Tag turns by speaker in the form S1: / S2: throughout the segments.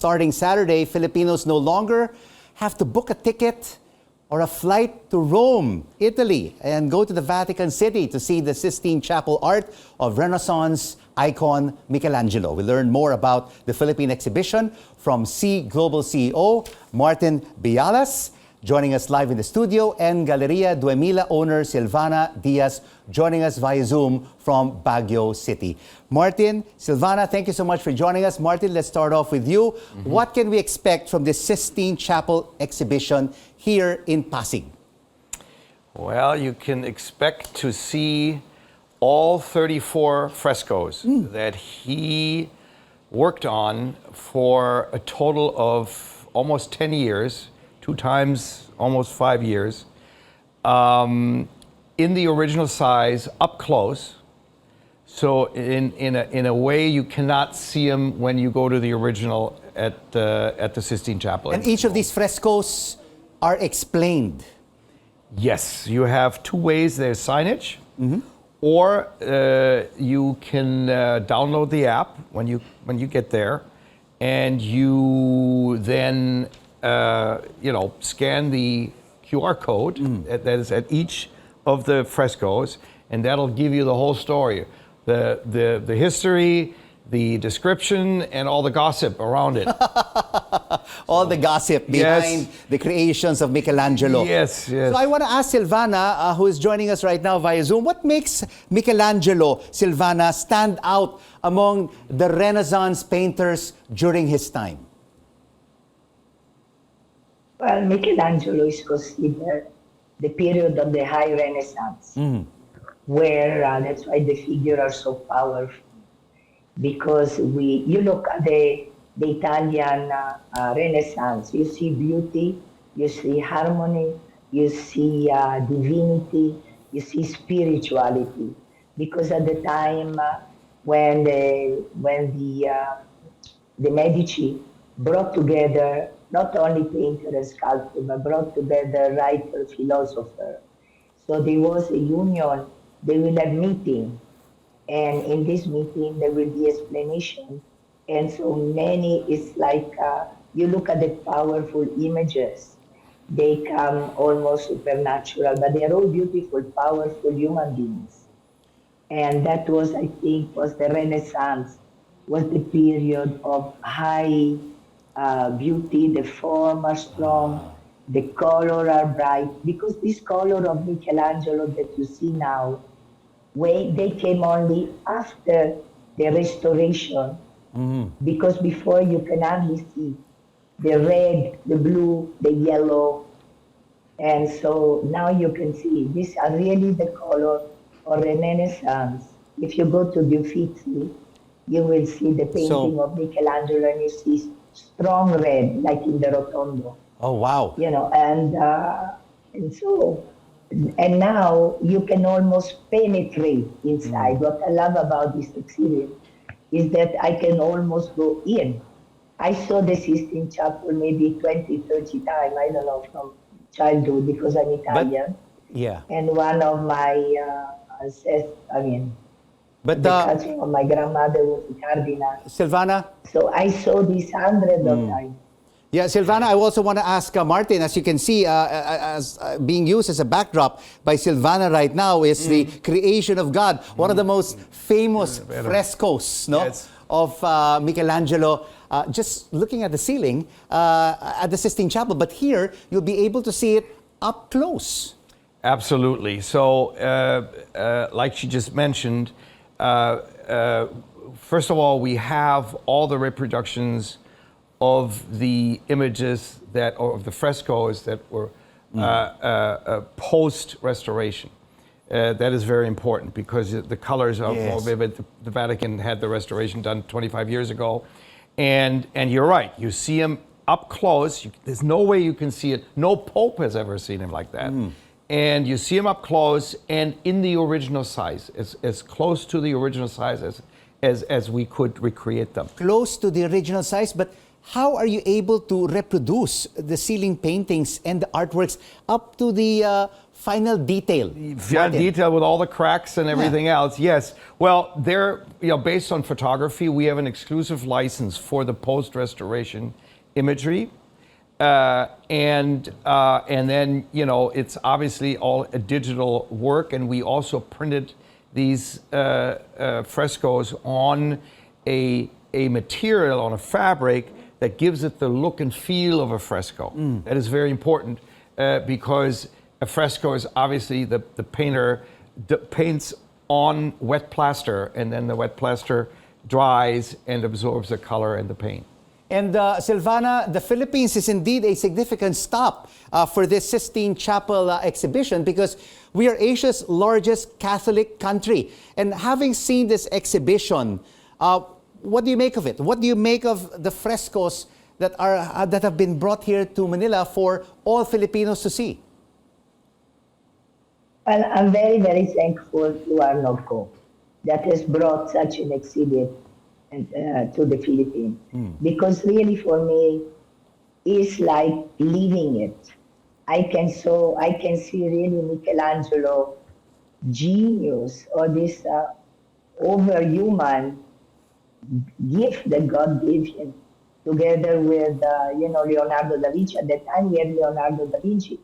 S1: starting Saturday, Filipinos no longer have to book a ticket or a flight to Rome, Italy, and go to the Vatican City to see the Sistine Chapel art of Renaissance icon Michelangelo. We learn more about the Philippine exhibition from Global CEO Martin Biallas, joining us live in the studio, and Galleria Duemila owner Silvana Diaz joining us via Zoom from Baguio City. Martin, Silvana, thank you so much for joining us. Martin, let's start off with you. What can we expect from the Sistine Chapel exhibition here in Pasig?
S2: Well, you can expect to see all 34 frescoes that he worked on for a total of almost 10 years, 2 times almost 5 years, in the original size, up close. So in a way you cannot see them when you go to the original at the Sistine Chapel.
S1: And each of these frescoes are explained.
S2: Yes, you have 2 ways. There's signage, or you can download the app when you get there, and you then scan the QR code that is at each of the frescoes, and that'll give you the whole story, the history, the description, and all the gossip around it.
S1: All the gossip behind the creations of Michelangelo.
S2: Yes, yes.
S1: So I want to ask Silvana, who is joining us right now via Zoom, what makes Michelangelo, Silvana, stand out among the Renaissance painters during his time?
S3: Well, Michelangelo is considered the period of the High Renaissance, where that's why the figures are so powerful. Because you look at the Italian Renaissance, you see beauty, you see harmony, you see divinity, you see spirituality. Because at the time when the Medici brought together not only painter and sculptor, but brought together writer, philosopher. So there was a union, they will have meeting. And in this meeting, there will be explanation. And so many, it's like, you look at the powerful images, they come almost supernatural, but they are all beautiful, powerful human beings. And that was, I think, was the Renaissance, was the period of high beauty, the form are strong, the color are bright, because this color of Michelangelo that you see now, they came only after the restoration, because before you can only see the red, the blue, the yellow, and so now you can see these are really the color of the Renaissance. If you go to the Uffizi, you will see the painting of Michelangelo, and you see strong red, like in the Rotondo.
S1: Oh, wow.
S3: And now you can almost penetrate inside. What I love about this exhibit is that I can almost go in. I saw the Sistine Chapel maybe 20, 30 times, I don't know, from childhood, because I'm Italian. And one of my the cousin of my grandmother was a cardinal.
S1: Silvana?
S3: So I saw this hundreds of times.
S1: Yeah, Silvana, I also want to ask Martin, as you can see, as being used as a backdrop by Silvana right now is the creation of God, one of the most famous frescoes of Michelangelo, just looking at the ceiling at the Sistine Chapel. But here, you'll be able to see it up close.
S2: Absolutely. So, like she just mentioned, first of all, we have all the reproductions of the images of the frescoes that were post-restoration. That is very important because the colors are more vivid. The Vatican had the restoration done 25 years ago. And you're right, you see him up close. There's no way you can see it. No Pope has ever seen him like that. And you see him up close and in the original size, as close to the original size as we could recreate them.
S1: Close to the original size, but how are you able to reproduce the ceiling paintings and the artworks up to the final detail.
S2: Yeah, detail with all the cracks and everything else. Yes. Well, they're based on photography. We have an exclusive license for the post-restoration imagery, and then it's obviously all a digital work, and we also printed these frescoes on a material, on a fabric that gives it the look and feel of a fresco. That is very important because a fresco is obviously the painter paints on wet plaster, and then the wet plaster dries and absorbs the color and the paint.
S1: And Silvana, the Philippines is indeed a significant stop for this Sistine Chapel exhibition, because we are Asia's largest Catholic country. And having seen this exhibition, what do you make of it? What do you make of the frescoes that have been brought here to Manila for all Filipinos to see?
S3: Well, I'm very, very thankful to our NOVCO that has brought such an exhibit to the Philippines. Because really for me, it's like living it. I can see really Michelangelo genius, or this overhuman gift that God gave him, together with Leonardo da Vinci. At that time we had Leonardo da Vinci,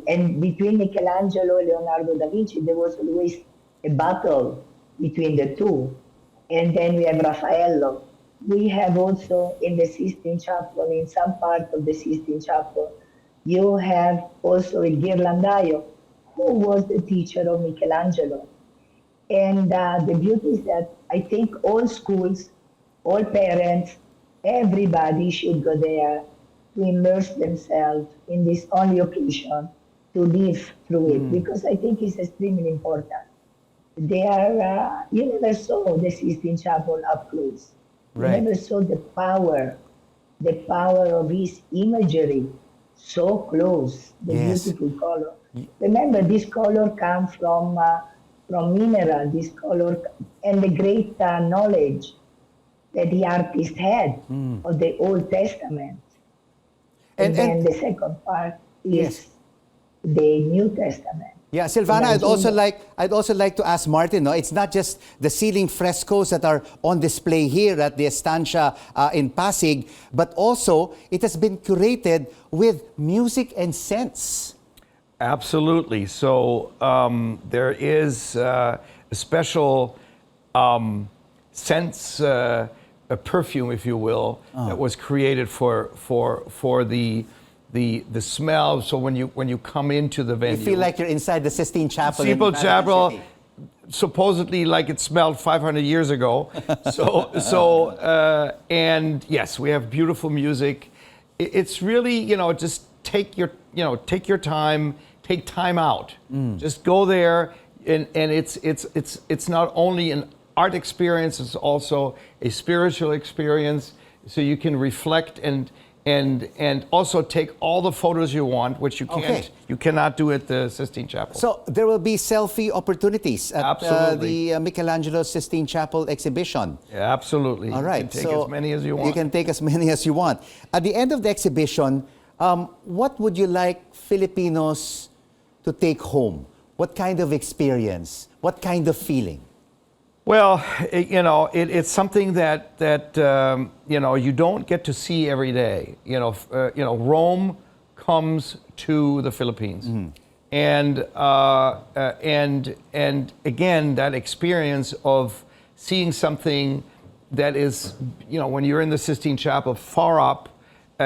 S3: and between Michelangelo and Leonardo da Vinci there was always a battle between the two. And then we have Raffaello. We have also in the Sistine Chapel, in some part of the Sistine Chapel, you have also a Ghirlandaio, who was the teacher of Michelangelo. And the beauty is that I think all schools, all parents, everybody should go there to immerse themselves in this only occasion, to live through it, because I think it's extremely important. They are, you never saw the Sistine Chapel up close.
S1: Right.
S3: You never saw the power of his imagery so close, the beautiful color. Remember, this color comes from mineral, this color, and the great knowledge that the artist had of the Old Testament. And then the second part is the New Testament.
S1: Yeah, Silvana, I'd also like to ask Martin. No, it's not just the ceiling frescoes that are on display here at the Estancia in Pasig, but also it has been curated with music and scents.
S2: Absolutely. So there is a special sense, a perfume, if you will, that was created for the smell. So when you come into the venue,
S1: You feel like you're inside the Sistine Chapel.
S2: Sistine Chapel,
S1: City.
S2: supposedly like it smelled 500 years ago. And yes, we have beautiful music. It's really, just take your time, take time out. Just go there, and it's not only an art experience, it's also a spiritual experience. So you can reflect and also take all the photos you want, which you cannot do at the Sistine Chapel.
S1: So there will be selfie opportunities at the Michelangelo Sistine Chapel exhibition.
S2: Yeah, absolutely.
S1: All right.
S2: You can take as many as you want.
S1: You can take as many as you want. At the end of the exhibition, what would you like Filipinos to take home? What kind of experience? What kind of feeling?
S2: Well, it's something that you don't get to see every day. Rome comes to the Philippines, and again, that experience of seeing something that is, when you're in the Sistine Chapel far up,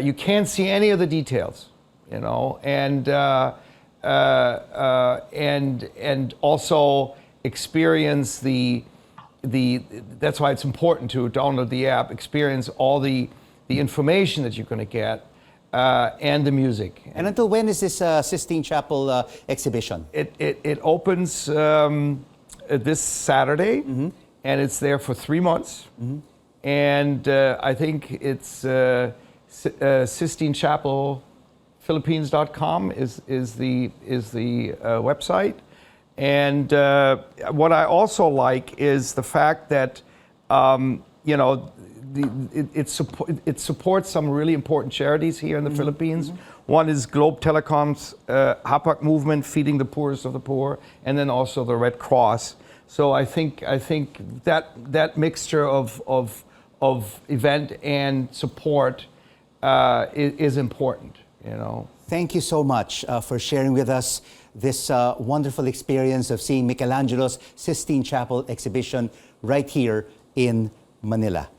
S2: you can't see any of the details, and also experience that's why it's important to download the app, experience all the information that you're going to get, and the music.
S1: And until when is this Sistine Chapel exhibition?
S2: It opens this Saturday, and it's there for 3 months. And I think it's Sistine Chapel Philippines.com is the website. And what I also like is the fact that, it supports some really important charities here in the Philippines. One is Globe Telecom's Hapak movement, feeding the poorest of the poor, and then also the Red Cross. So I think that mixture of event and support is important. You know.
S1: Thank you so much for sharing with us this wonderful experience of seeing Michelangelo's Sistine Chapel exhibition right here in Manila.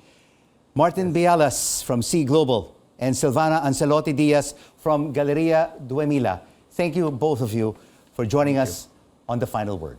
S1: Martin Biallas from C Global and Silvana Ancellotti-Diaz from Galleria Duemila. Thank you, both of you, for joining us on The Final Word.